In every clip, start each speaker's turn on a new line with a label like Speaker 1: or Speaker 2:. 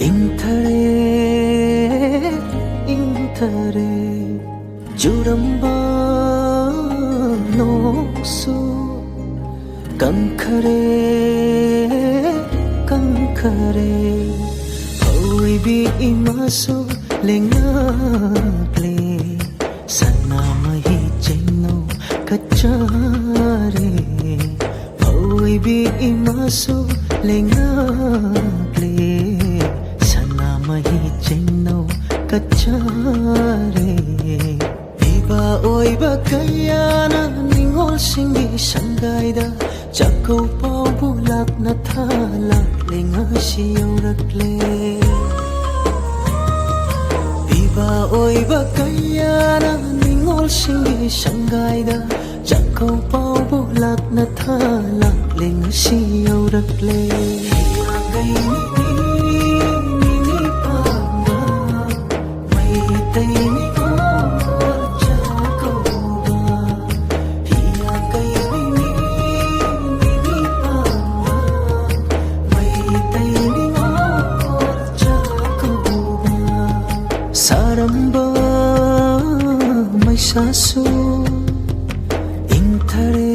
Speaker 1: इंथरे जुरम्बा नोक्सु कंखरे हौइबी इमासु लेंगाक्ले सन्ना मही चेंगनो कच्चारे हौइबी इमासु लेंगाक्ले सन्ना मही चेंगनो कच्चारे इबा ओइबा कयाना निंगोल सिंगी संगाइदा Chakau pau bulak na thala lenga siyaurakle Iba oiba kayana ningol singi sangaida Chakau pau bulak na thala lenga siyaurakle Saramba may sasu intare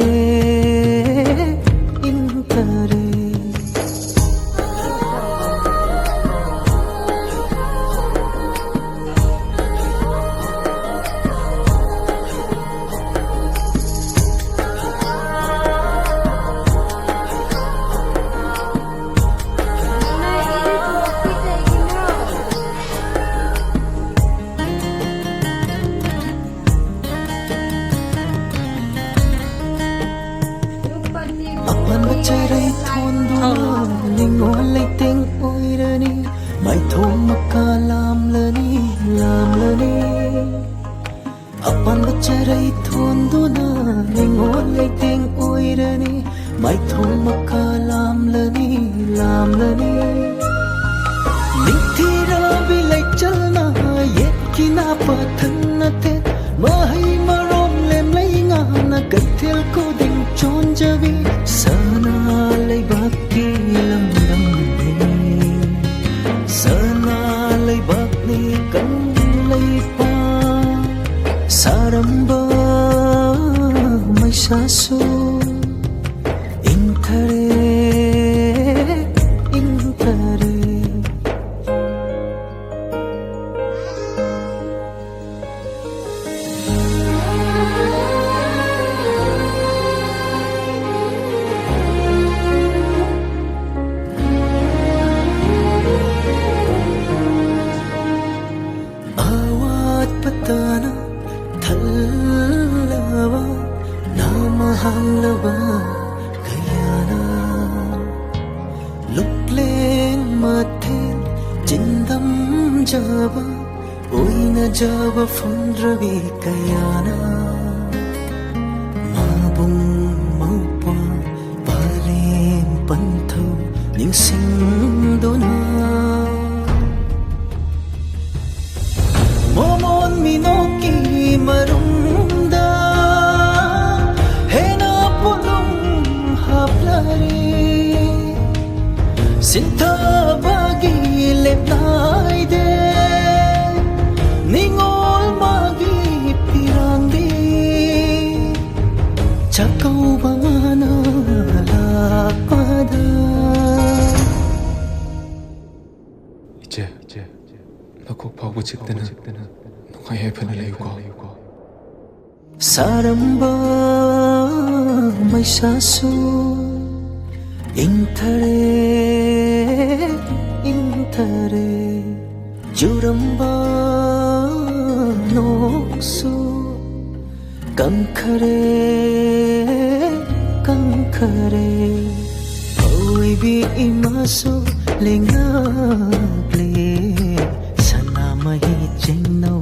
Speaker 1: Apan bacarai thonduna ningol lai teng oirani mai thom makka lam lani Apan bacarai thonduna ningol lai teng oirani mai thom makka lam lani Nithira bilai chalna yet kina pathan na te mahai marom lem lai nga na kathel ko ding chon javi sana lai bakti lamdam ni sana lai bakni kan lai pa saramba mai sasu intare Patana thallava nama hanglava kayana luklen mathen jindam java oina java fundravi kayana mabung maupa paren pantho ningsing dona Momon minoki marunda hena pulum haplare Sinta bagi lepnai de ningol magi pirandi Chakau bangana lapada
Speaker 2: 이제 꼭 보고 집 때는 너가 예편을 내고
Speaker 1: Saramba may sasu intare juramba noksu kankhare oibi imasu lengagle sana mahi chengno